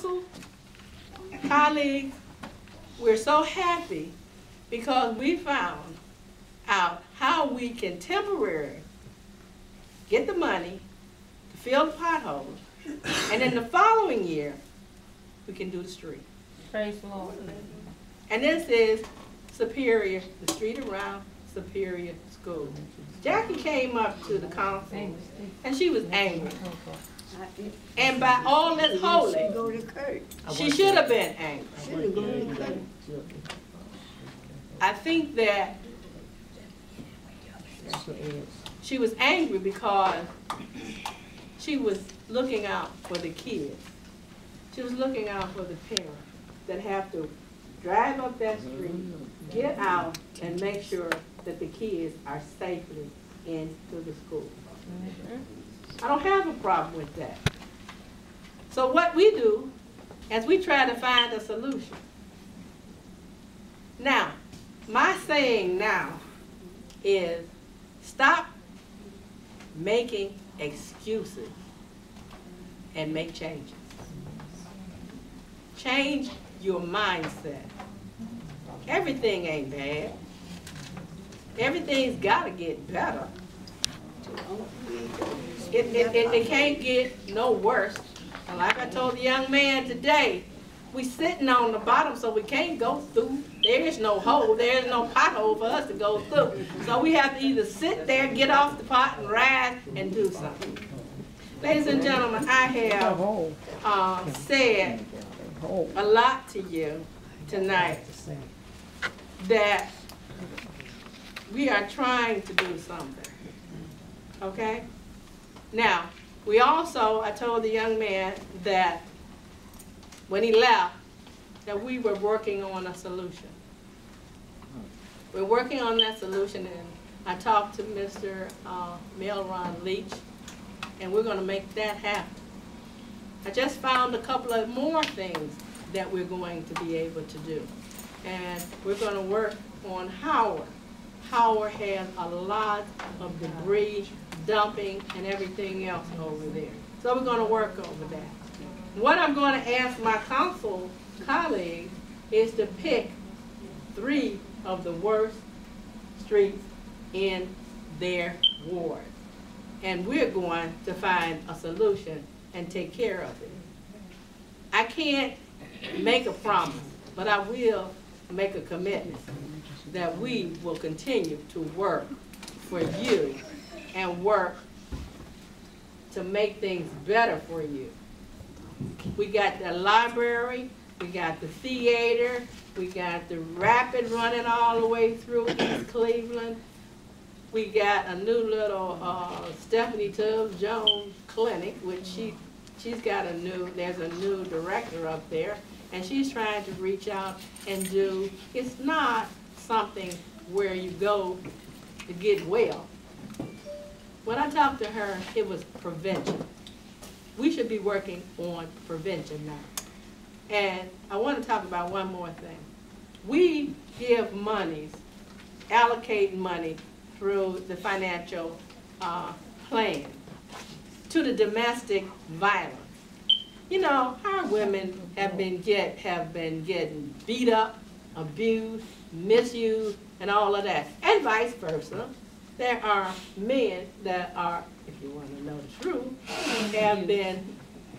council, colleagues, we're so happy because we found out how we can temporarily get the money to fill the potholes, and in the following year, we can do the street. Praise the Lord. And this is Superior, the street around Superior School. Jackie came up to the council and she was angry. And by all that's holy, she should have been angry. I think that she was angry because she was looking out for the kids. She was looking out for the parents that have to drive up that street, get out, and make sure that the kids are safely into the school. I don't have a problem with that. So what we do is we try to find a solution. Now, my saying now is stop making excuses and make changes. Change your mindset. Everything ain't bad. Everything's got to get better. It can't get no worse. And like I told the young man today, we sitting on the bottom so we can't go through. There is no hole, there is no pothole for us to go through. So we have to either sit there, get off the pot and rise and do something. Ladies and gentlemen, I have said a lot to you tonight that we are trying to do something, okay? Now, we also, I told the young man that when he left, that we were working on a solution. We're working on that solution, and I talked to Mr. Mayor Leach, and we're gonna make that happen. I just found a couple of more things that we're going to be able to do. And we're gonna work on Howard. Howard has a lot of debris, dumping, and everything else over there. So we're gonna work over that. What I'm gonna ask my council colleagues is to pick 3 of the worst streets in their ward. And we're going to find a solution and take care of it. I can't make a promise, but I will make a commitment that we will continue to work for you and work to make things better for you. We got the library, we got the theater, we got the rapid running all the way through East Cleveland. We got a new little Stephanie Tubbs Jones clinic, which she's got there's a new director up there, and she's trying to reach out and do, it's not something where you go to get well. When I talked to her, it was prevention. We should be working on prevention now. And I want to talk about one more thing. We give monies, allocate money through the financial plan to the domestic violence. You know, our women have been getting beat up, abused, misused, and all of that, and vice versa. There are men that are, if you want to know the truth, have been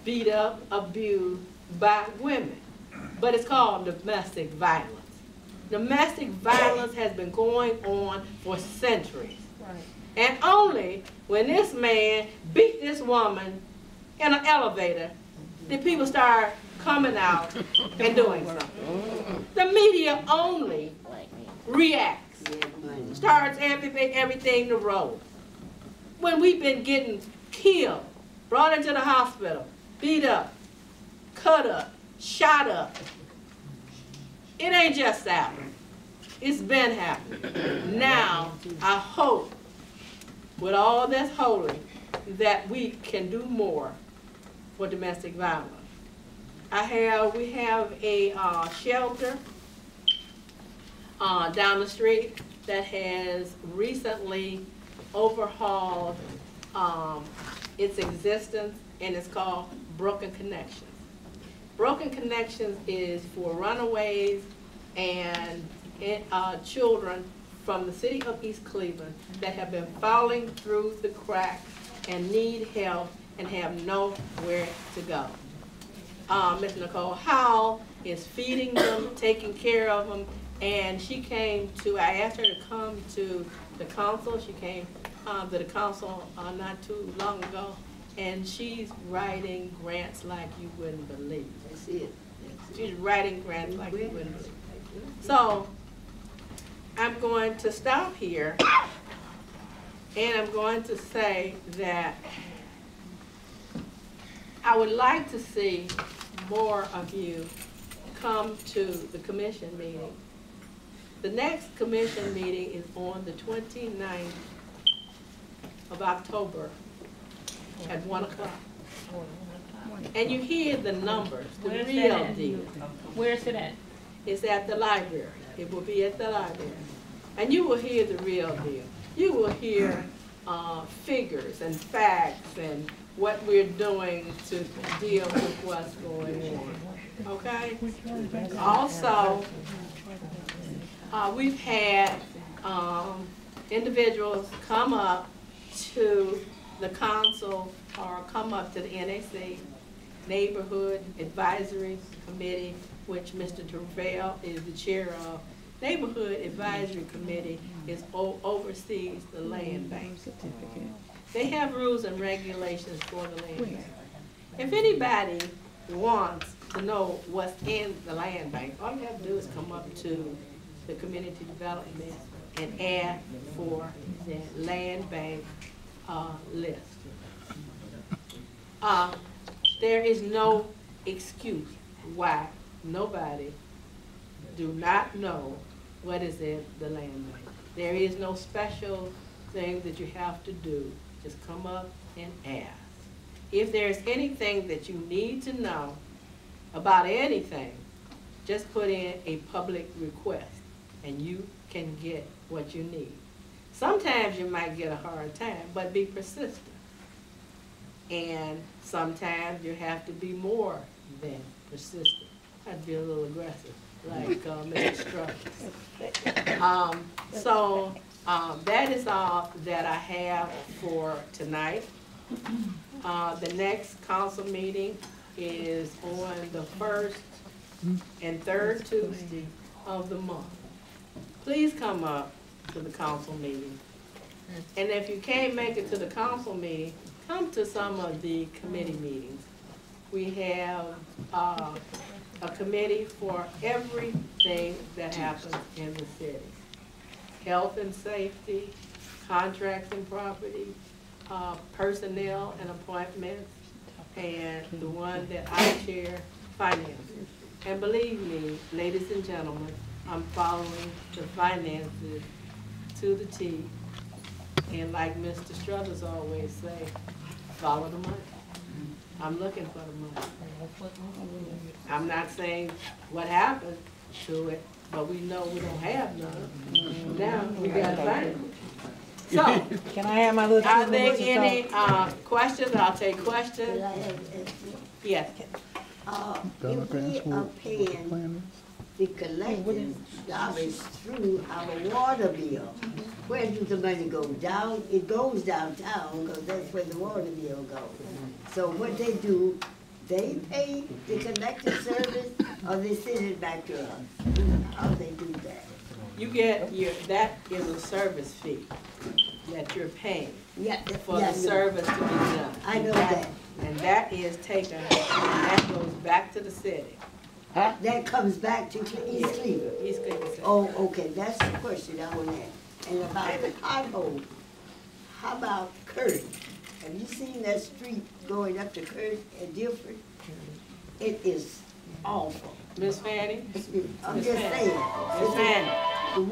beat up, abused by women. But it's called domestic violence. Domestic violence has been going on for centuries. Right. And only when this man beat this woman in an elevator did people start coming out and doing something. The media only reacts, starts everything to roll. When we've been getting killed, brought into the hospital, beat up, cut up, shot up, it ain't just happening. It's been happening. Now, I hope, with all that's holy, that we can do more for domestic violence. We have a shelter down the street that has recently overhauled its existence, and it's called Broken Connections. Broken Connections is for runaways and children from the city of East Cleveland that have been falling through the cracks and need help and have nowhere to go. Ms. Nicole Howell is feeding them, taking care of them, and she came to, I asked her to come to the council. She came to the council not too long ago, and she's writing grants like you wouldn't believe. That's it. She's writing grants like you wouldn't believe. So I'm going to stop here, and I'm going to say that I would like to see more of you come to the commission meeting. The next commission meeting is on the 29th of October at 1 o'clock. And you hear the numbers, the real deal. Where is it at? It's at the library. It will be at the library. And you will hear the real deal. You will hear figures and facts and what we're doing to deal with what's going on. Okay? Also, we've had individuals come up to the council or come up to the NAC Neighborhood Advisory Committee, which Mr. Terrell is the chair of. Neighborhood Advisory Committee oversees the land bank. They have rules and regulations for the land bank. If anybody wants to know what's in the land bank, all you have to do is come up to the community development and ask for the land bank list. There is no excuse why nobody do not know what is in the land bank. There is no special thing that you have to do. Just come up and ask. If there's anything that you need to know about anything, just put in a public request and you can get what you need. Sometimes you might get a hard time, but be persistent. And sometimes you have to be more than persistent. I'd be a little aggressive, like Mr. Struck. That is all that I have for tonight. The next council meeting is on the 1st and 3rd Tuesday of the month. Please come up to the council meeting. And if you can't make it to the council meeting, come to some of the committee meetings. We have a committee for everything that happens in the city. Health and safety, contracts and property, personnel and appointments, and the one that I chair, finance. And believe me, ladies and gentlemen, I'm following the finances to the T. And like Mr. Struthers always say, follow the money. I'm looking for the money. I'm not saying what happened to it, but we know we don't have none. Now we gotta find it. So, can I have my little? Are there any questions? I'll take questions. Yes. If we are paying the collecting dollars through our water bill, where does the money go? Down? It goes downtown because that's where the water bill goes. So what they do, they pay the collecting service or they send it back to us? How they do that? You get that is a service fee that you're paying for the service to be done. I know that. And that is taken, and that goes back to the city. Huh? That comes back to East Cleveland. East Cleveland City. Oh, okay, that's the question I want to ask. And about the pothole, how about Curtis? Have you seen that street going up to Curtis and Dilford? It is awful. Miss Fanny? I'm just saying. Miss Fanny,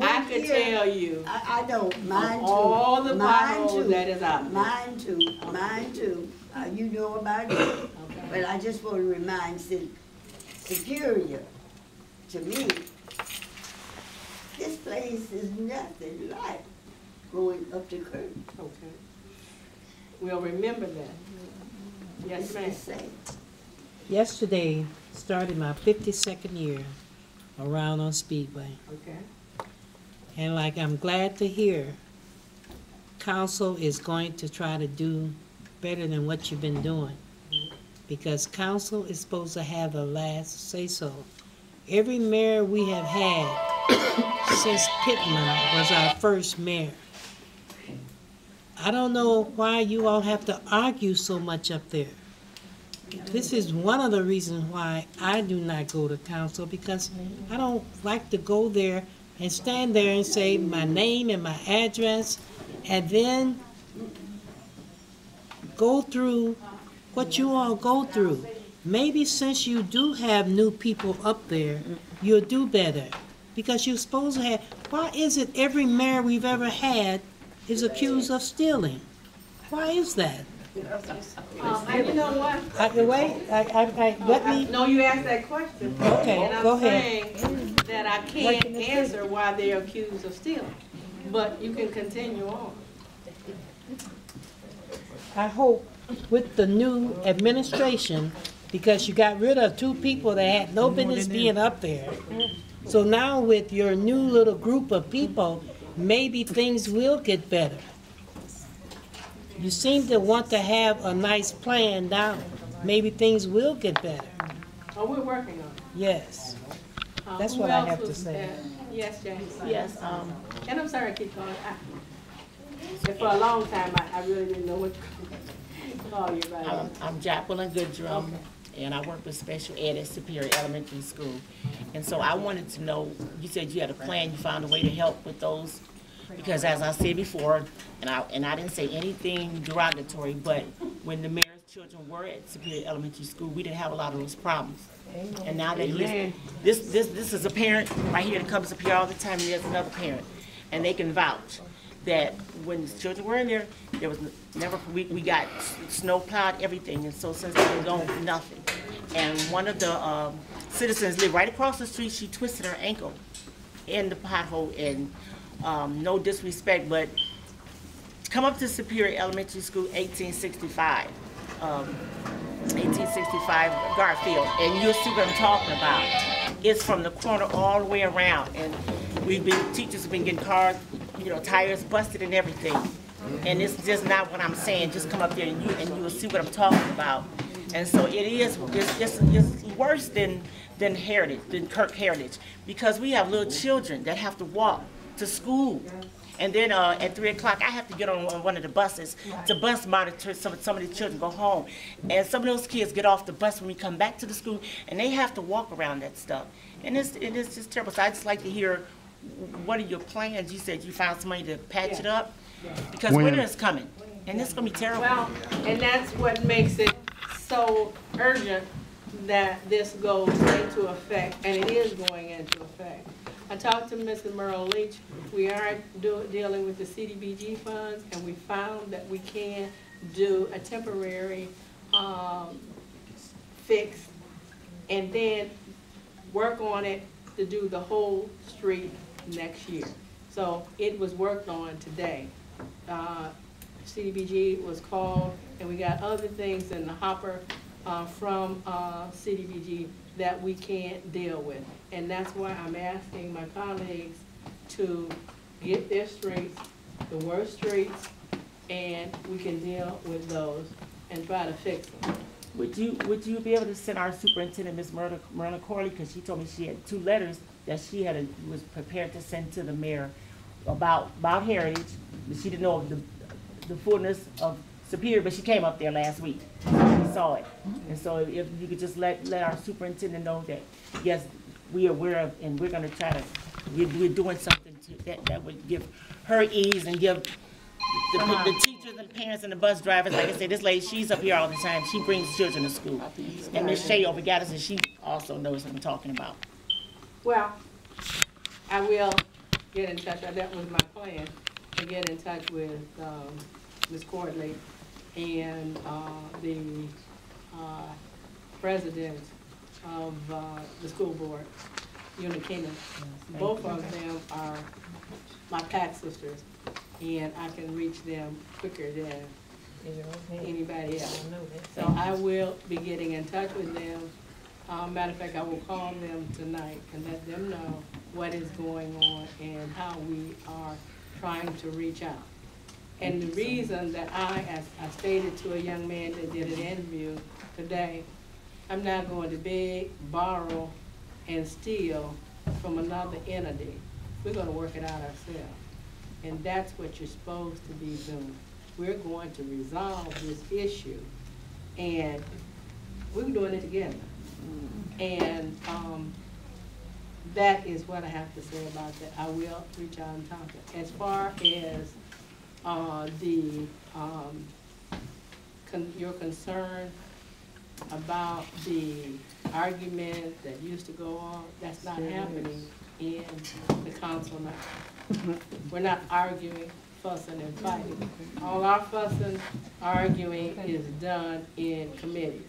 I could tell you. I know, mine too. All the potholes that is out there. Mine too, mine too. You know about it. Okay. But I just want to remind Superior, to me, this place is nothing like going up to Curtis. Okay. We'll remember that. Yes, ma'am. Yesterday started my 52nd year around on Speedway. Okay. And like I'm glad to hear council is going to try to do better than what you've been doing. Because council is supposed to have the last say-so. Every mayor we have had since Pittman was our first mayor. I don't know why you all have to argue so much up there. This is one of the reasons why I do not go to council, because I don't like to go there and stand there and say my name and my address and then go through what you all go through. Maybe since you do have new people up there, you'll do better. Because you're supposed to have, why is it every mayor we've ever had is accused of stealing? Why is that? And you know what? Let me. No, you asked that question. Okay, and I'm go ahead. saying that I can't answer why they're accused of stealing, but you can continue on. I hope with the new administration, because you got rid of 2 people that had no business being up there. So now with your new little group of people, maybe things will get better. You seem to want to have a nice plan now. Maybe things will get better. Oh, we're working on it. Yes. That's Who what I else have to was say. there? Yes, James. Yes, And I'm sorry I keep calling. And for a long time, I really didn't know what to call you about. I'm Jacqueline Goodrum, and I work with special ed at Superior Elementary School. And so I wanted to know, you said you had a plan, you found a way to help with those, because as I said before, and I didn't say anything derogatory, but when the mayor's children were at Superior Elementary School, we didn't have a lot of those problems. And now that this is a parent right here that comes up here all the time, and there's another parent, and they can vouch that when the children were in there was never, we got snow plowed, everything, and so since they've been gone, nothing. And one of the citizens lived right across the street. She twisted her ankle in the pothole, and no disrespect, but come up to Superior Elementary School, 1865 Garfield, and you'll see what I'm talking about. It's from the corner all the way around, and teachers have been getting cars, tires busted and everything. And it's just not what I'm saying. Just come up there and you will see what I'm talking about. And so it's worse than Heritage, than Kirk Heritage, because we have little children that have to walk to school. And then at 3 o'clock, I have to get on one of the buses to bus monitor some of the children go home. And some of those kids get off the bus when we come back to the school, and they have to walk around that stuff. And it's just terrible. So I'd just like to hear, what are your plans? You said you found somebody to patch it up? Because winter is coming, and it's going to be terrible. Well, and that's what makes it so urgent that this goes into effect, and it is going into effect. I talked to Mr. Merle Leach. We are dealing with the CDBG funds, and we found that we can do a temporary fix and then work on it to do the whole street next year. So it was worked on today. CDBG was called, and we got other things in the hopper from CDBG that we can't deal with. And that's why I'm asking my colleagues to get their streets, the worst streets, and we can deal with those and try to fix them. Would you be able to send our superintendent, Ms. Myrna Corley, because she told me she had 2 letters that she was prepared to send to the mayor about Heritage. She didn't know of the fullness of Superior, but she came up there last week. We saw it. And so if you could just let our superintendent know that, yes, we are aware of, and we're going to try to, we're doing something that would give her ease and give the teachers and parents and the bus drivers. Like I said, this lady, she's up here all the time. She brings children to school. And Ms. Shea over Gaddison, she also knows what I'm talking about. Well, I will get in touch. That was my plan, to get in touch with Ms. Cordley and the president of the school board, Unikina. Both of them are my Pat sisters, and I can reach them quicker than anybody else. So I will be getting in touch with them. Matter of fact, I will call them tonight and let them know what is going on and how we are trying to reach out. And the reason that as I stated to a young man that did an interview today, I'm not going to beg, borrow, and steal from another entity. We're going to work it out ourselves. And that's what you're supposed to be doing. We're going to resolve this issue, and we're doing it together. And that is what I have to say about that. I will reach out and talk to them. As far as your concern about the argument that used to go on, that's not happening in the council now. We're not arguing, fussing, and fighting. All our fussing, arguing is done in committees.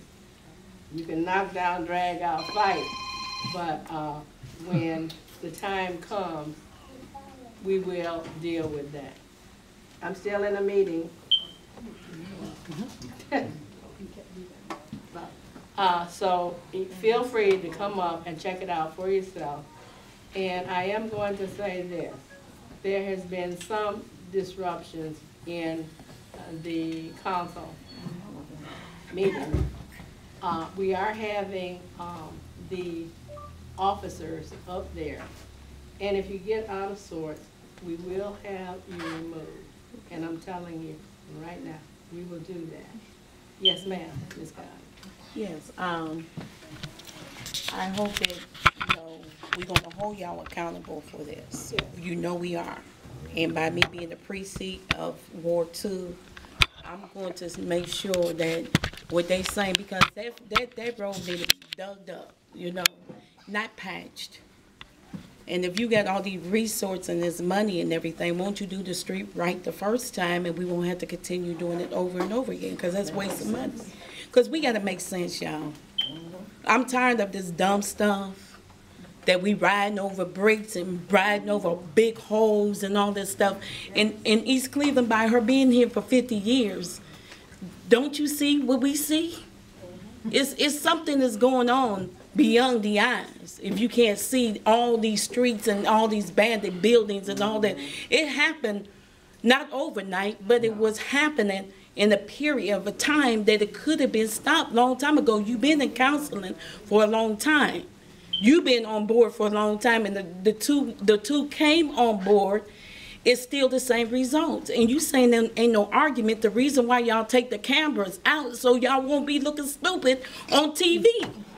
You can knock down, drag out, fight, but when the time comes, we will deal with that. I'm still in a meeting. So feel free to come up and check it out for yourself. And I am going to say this. There has been some disruptions in the council meeting. We are having the officers up there. And if you get out of sorts, we will have you removed. And I'm telling you right now, we will do that. Yes, ma'am, Ms. Scott. Yes, I hope that, we're gonna hold y'all accountable for this. Yes. You know we are. And by me being the precinct of Ward 2, I'm going to make sure that what they saying, because that road need to be dug up, not patched. And if you got all these resources and this money and everything, won't you do the street right the first time, and we won't have to continue doing it over and over again, because that's wasting money. Because we got to make sense, y'all. I'm tired of this dumb stuff that we riding over bricks and riding over big holes and all this stuff. In East Cleveland, by her being here for 50 years, don't you see what we see? It's something that's going on beyond the eyes. If you can't see all these streets and all these bandit buildings and all that. It happened not overnight, but it was happening in a period of a time that it could have been stopped a long time ago. You've been in counseling for a long time. You've been on board for a long time, and the two came on board. It's still the same results. And you saying there ain't no argument. The reason why y'all take the cameras out so y'all won't be looking stupid on TV.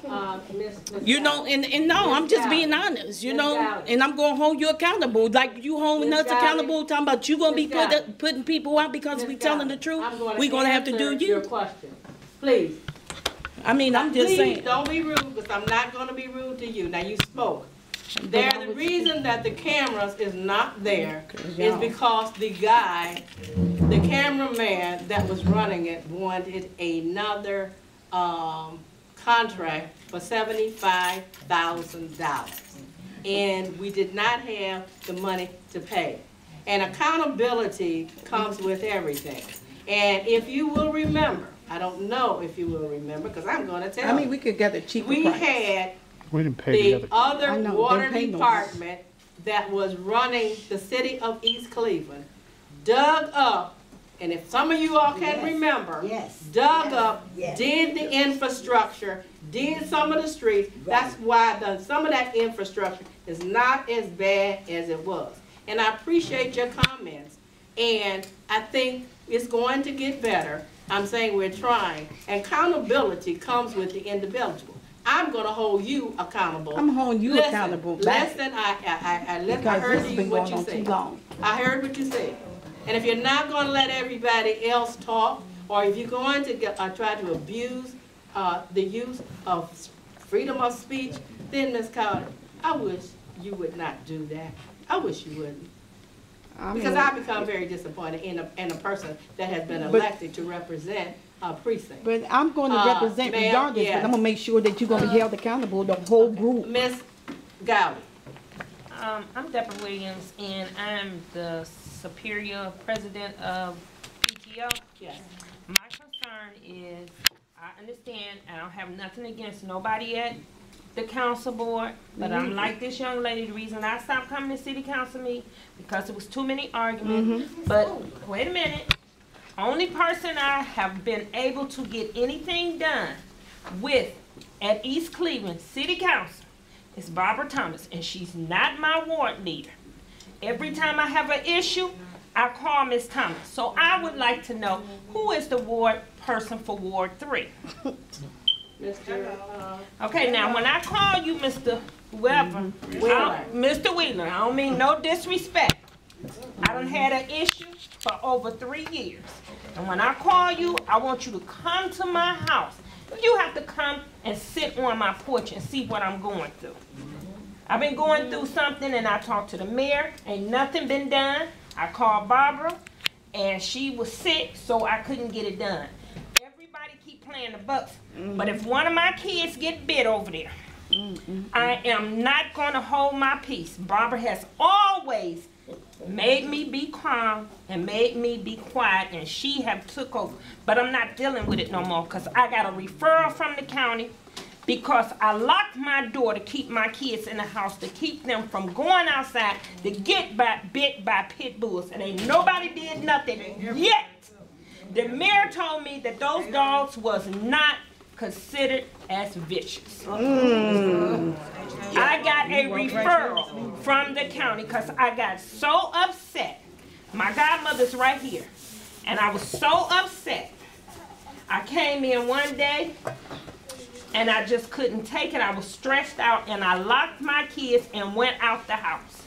And no, I'm just being honest, and I'm going to hold you accountable. Like you holding us accountable, talking about you going to be putting people out because we telling the truth. We're going to have to do you. Your question. Please. I mean, I'm just saying. Please don't be rude, because I'm not going to be rude to you. Now, you spoke. The reason that the cameras is not there is because the cameraman that was running it wanted another contract for $75,000. And we did not have the money to pay. And accountability comes with everything. And if you will remember, I don't know if you will remember, because I'm going to tell you. I mean, we could get a cheaper price. We had the other water department that was running the city of East Cleveland dug up, and if some of you all can remember, dug up, did the infrastructure, did some of the streets. That's why some of that infrastructure is not as bad as it was. And I appreciate your comments, and I think it's going to get better. I'm saying we're trying. Accountability comes with the individual. I'm going to hold you accountable. I'm holding you accountable. Listen, I heard what you said. I heard what you said. And if you're not going to let everybody else talk, or if you're going to try to abuse the use of freedom of speech, then Ms. Carter, I wish you would not do that. I wish you wouldn't. Because I become very disappointed in a person that has been elected to represent a precinct. But I'm going to represent regardless, but I'm going to make sure that you're going to be held accountable, the whole group. Ms. Gowdy. I'm Deborah Williams, and I'm the Superior President of PTO. Yes. My concern is, I understand, I don't have nothing against nobody at the council board, but I'm like this young lady, the reason I stopped coming to city council meeting, because it was too many arguments. But, wait a minute, only person I have been able to get anything done with at East Cleveland City Council is Barbra Thomas, and she's not my ward leader. Every time I have an issue, I call Miss Thomas. So I would like to know, who is the ward person for Ward 3? Okay, now when I call you Mr. Whoever, Mr. Wheeler, I don't mean no disrespect. I done had an issue for over 3 years. And when I call you, I want you to come to my house. You have to come and sit on my porch and see what I'm going through. I've been going through something, and I talked to the mayor. Ain't nothing been done. I called Barbara, and she was sick, so I couldn't get it done. Everybody keep playing the bucks, but if one of my kids get bit over there, I am not going to hold my peace. Barbara has always made me be calm and made me be quiet, and she have took over. But I'm not dealing with it no more, because I got a referral from the county because I locked my door to keep my kids in the house, to keep them from going outside to get bit by pit bulls, and ain't nobody did nothing yet. The mayor told me that those dogs was not considered as vicious. I got a referral from the county because I got so upset. My godmother's right here, and I was so upset. I came in one day, and I just couldn't take it. I was stressed out, and I locked my kids and went out the house,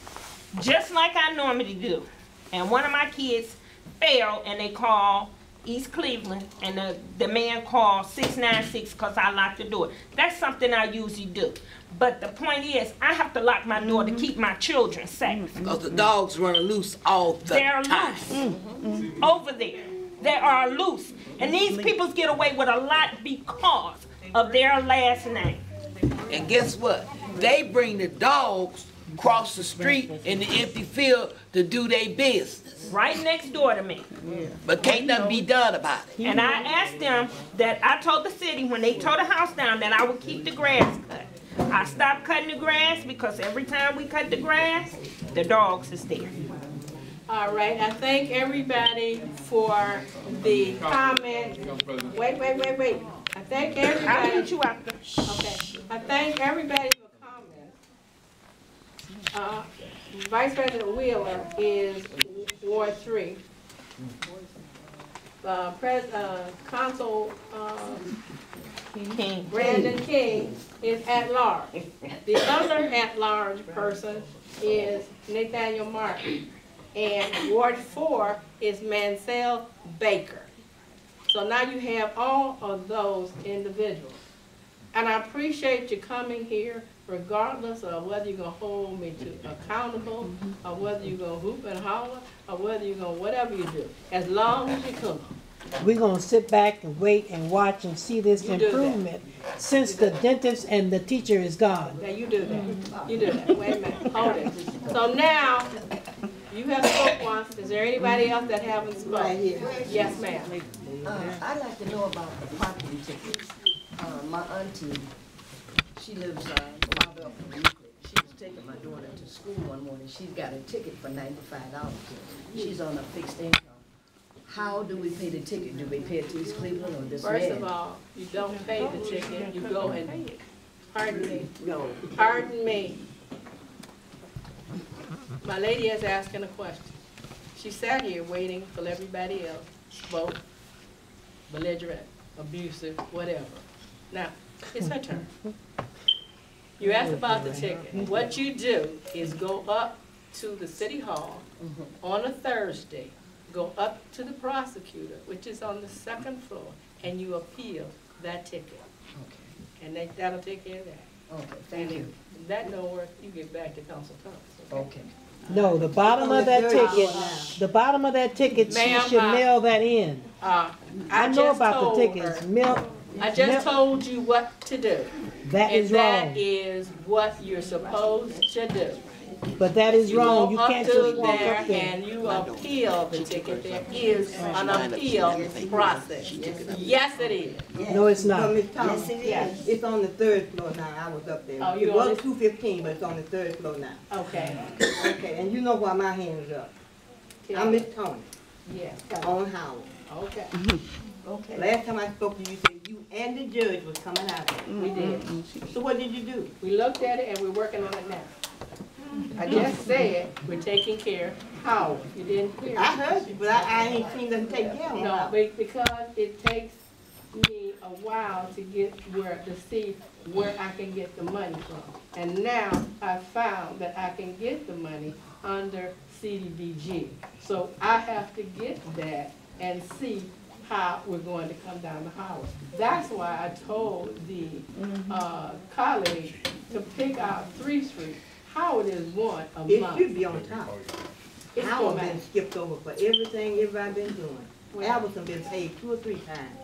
just like I normally do. And one of my kids fell, and they called East Cleveland, and the man called 696 because I locked the door. That's something I usually do. But the point is, I have to lock my door to keep my children safe. Because the dogs run loose all the time. They're loose over there. They are loose. And these people get away with a lot because of their last name. And guess what? They bring the dogs across the street in the empty field to do their business. Right next door to me. But can't nothing be done about it. And I asked them that, I told the city when they tore the house down that I would keep the grass cut. I stopped cutting the grass because every time we cut the grass, the dogs is there. All right, I thank everybody for the comment. Wait. I thank everybody. I'll meet you after. Okay, I thank everybody for comments. Vice President Wheeler is Ward 3. Consul Brandon King is at large. The other at large person is Nathaniel Martin. And Ward 4 is Mansell Baker. So now you have all of those individuals. And I appreciate you coming here regardless of whether you're going to hold me accountable, or whether you're going to hoop and holler, or whether you're going to whatever you do, as long as you come. We're going to sit back and wait and watch and see this improvement since the dentist and the teacher is gone. Yeah, you do that. You do that. Wait a minute. Hold it. So now, you have spoke once. Is there anybody else that haven't spoken? Right here. Yes, ma'am. I'd like to know about the parking tickets. My auntie, she lives a mile up from Euclid. She was taking my daughter to school one morning. She's got a ticket for $95. She's on a fixed income. How do we pay the ticket? Do we pay it to East Cleveland or this man? First of all, you don't pay the ticket. You go and, pardon me. No. Pardon me. My lady is asking a question. She sat here waiting for everybody else, spoke, belligerent, abusive, whatever. Now, it's her turn. You asked about the ticket. What you do is go up to the city hall on a Thursday, go up to the prosecutor, which is on the second floor, and you appeal that ticket. Okay. And that'll take care of that. Okay, thank you. If that don't work, you get back to Council Thomas. Okay. No, the bottom of that ticket, she should mail that in. I know about the tickets. I just told you what to do. That is And wrong. that is what you're supposed to do. But that is wrong. You go can't up just to walk there up there. and you appeal the ticket. There is an appeal process. Yes, it is. No, it's not. Ms. Thomas, Yes, it is. Yes. it's on the 3rd floor now. I was up there. Oh, you It on was the- 215, but it's on the 3rd floor now. Okay. Okay, and you know why my hand is up. I'm Miss Tony, Yeah. on Howard. Okay. Okay. Last time I spoke to you, you said you and the judge was coming out of it. We did. So what did you do? We looked at it and we're working on it now. I just said we're taking care of Howard. You didn't hear I me. heard you, but I ain't seen them take care of it. No, because it takes me a while to get to see where I can get the money from. And now I found that I can get the money under CDBG. So I have to get that and see how we're going to come down to Howard. That's why I told the colleague to pick out 3 Street. Howard is one a It month. should be on top. It's Howard going been back. skipped over for everything everybody been doing. Albertson been paid 2 or 3 times.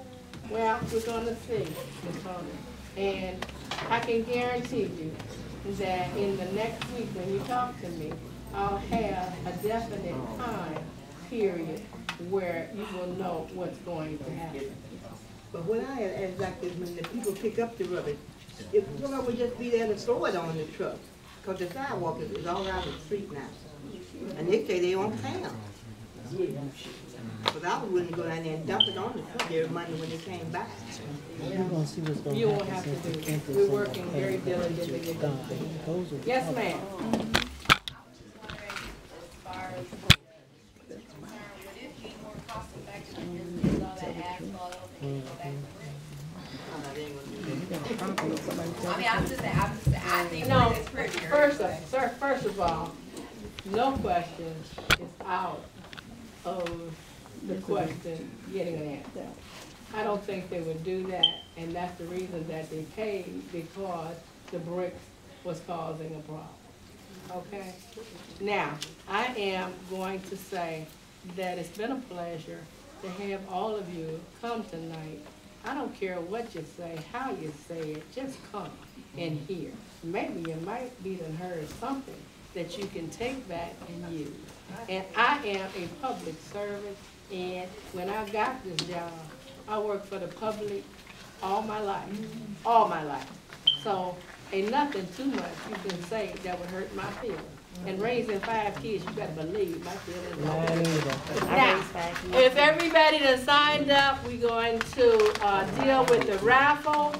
Well, we're gonna see, Ms. Tony. And I can guarantee you that in the next week when you talk to me, I'll have a definite time period where you will know what's going to happen. But what I had asked like this, when the people pick up the rubbish, if someone would just be there to throw it on the truck, because the sidewalk is all around the street now. And they say they on town. But I wouldn't go down there and dump it on the truck every Monday when they came back. You're gonna see what's gonna You won't happen have to since do the it. campus We're and working the very pay diligently to is get gone. it. Those are the Yes, public. ma'am. I think No, it's pretty. first of all, no question is out of the question getting an answer. I don't think they would do that, and that's the reason that they paid, because the bricks was causing a problem. Okay? Now, I am going to say that it's been a pleasure to have all of you come tonight. I don't care what you say, how you say it, just come and hear. Maybe you might be done heard something that you can take back and use. And I am a public servant, and when I got this job, I worked for the public all my life, all my life. So ain't nothing too much you can say that would hurt my feelings. And raising 5 kids, you better believe my feelings don't hurt. Now, if everybody that signed up, we're going to deal with the raffle.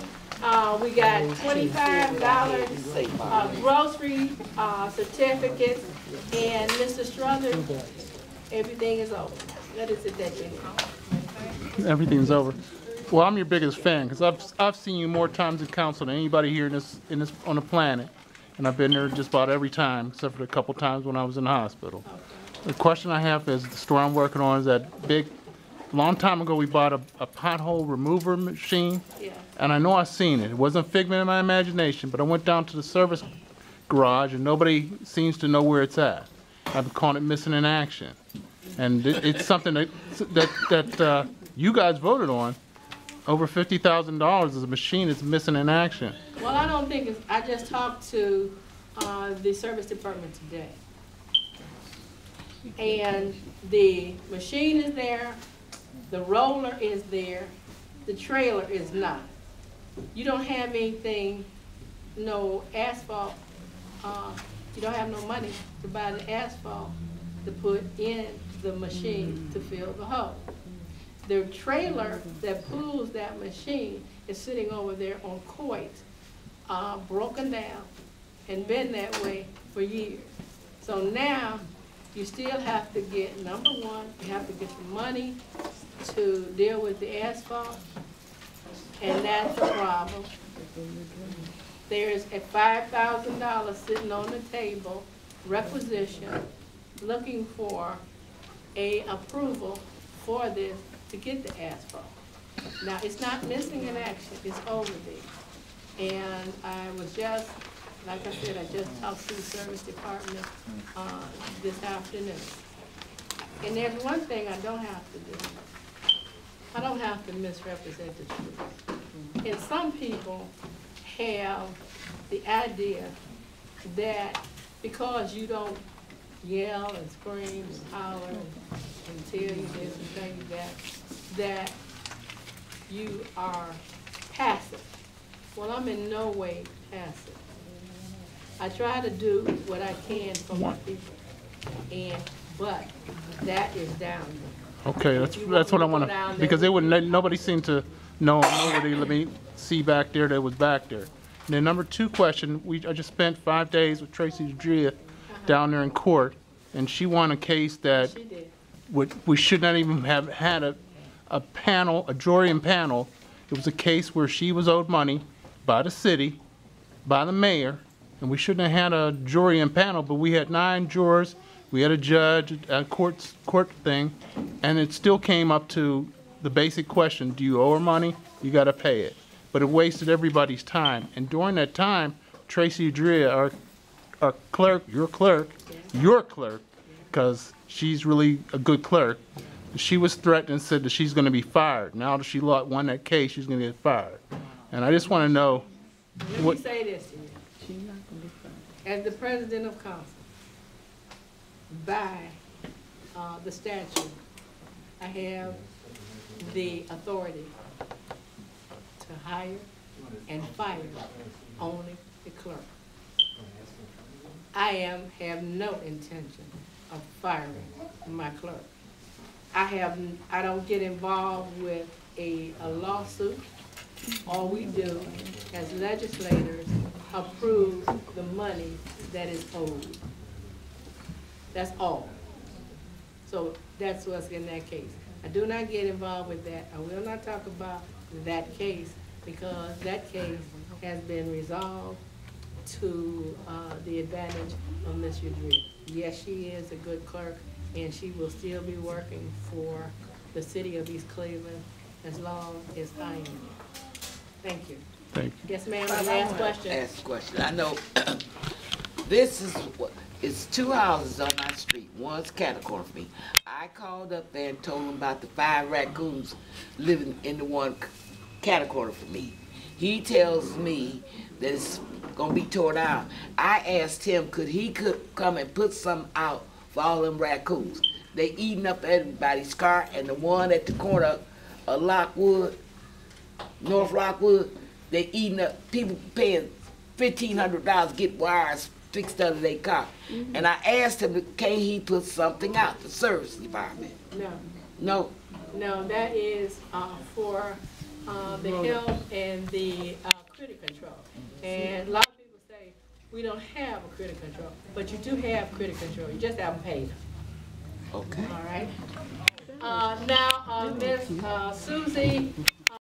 We got $25 grocery certificates, and Mr. Struthers, everything is over. Let us sit that in. Everything's over. Well, I'm your biggest fan because I've seen you more times in council than anybody here in this on the planet, and I've been there just about every time except for a couple times when I was in the hospital. The question I have is the store I'm working on is that big. Long time ago, we bought a pothole remover machine, Yeah. and I know I've seen it. It wasn't a figment of my imagination, but I went down to the service garage, and nobody seems to know where it's at. I've been calling it missing in action, and it's something that you guys voted on. Over $50,000 is a machine that's missing in action. Well, I don't think it's, I just talked to the service department today. And the machine is there, the roller is there, the trailer is not. You don't have anything, no asphalt, you don't have no money to buy the asphalt to put in the machine to fill the hole. The trailer that pulls that machine is sitting over there on Coit, broken down and been that way for years. So now you still have to get, number one, you have to get the money to deal with the asphalt, and that's a problem. There's a $5,000 sitting on the table, requisition, looking for a approval for this to get the asphalt. Now, it's not missing in action, it's over there. And I was just, like I said, I just talked to the service department this afternoon. And there's one thing I don't have to do. I don't have to misrepresent the truth. And some people have the idea that because you don't yell and scream and holler and tell you this and tell you that you are passive. Well, I'm in no way passive. I try to do what I can for my people, but that is down there. Okay, that's what I want to, because they wouldn't, nobody seemed to know, nobody let me see back there that was back there. And then number 2 question, I just spent 5 days with Tracy Drea down there in court, and she won a case that we should not even have had a panel, a jury and panel. It was a case where she was owed money by the city, by the mayor, and we shouldn't have had a jury and panel, but we had 9 jurors, we had a judge, a court thing, and it still came up to the basic question, do you owe her money? You gotta pay it. But it wasted everybody's time. And during that time, Tracy Drea, our clerk, your clerk, because she's really a good clerk, she was threatened and said that she's gonna be fired. Now that she won that case, she's gonna get fired. And I just wanna know Let me say this to you. As the president of council, by the statute, I have the authority to hire and fire only the clerk. I have no intention of firing my clerk. I don't get involved with a lawsuit. All we do as legislators approve the money that is owed. That's all. So that's what's in that case. I do not get involved with that. I will not talk about that case because that case has been resolved to the advantage of Ms. Udrih. Yes, she is a good clerk and she will still be working for the city of East Cleveland as long as I am. Thank you. Thank you. Yes, ma'am, my last question. Ask a question. I know this is what, it's 2 houses on my street. One's catty corner for me. I called up there and told him about the 5 raccoons living in the one catty corner for me. He tells me that it's gonna be torn out. I asked him could he come and put something out for all them raccoons. They eating up everybody's car, and the one at the corner of Lockwood, North Rockwood, they eating up, people paying $1,500 to get wires fixed under their car. And I asked him, can he put something out, the service department? No. No? No, that is for the health and the critter control. And a lot of people say, we don't have a critter control, but you do have critter control, you just haven't paid them. Okay. All right? Now, Ms. Susie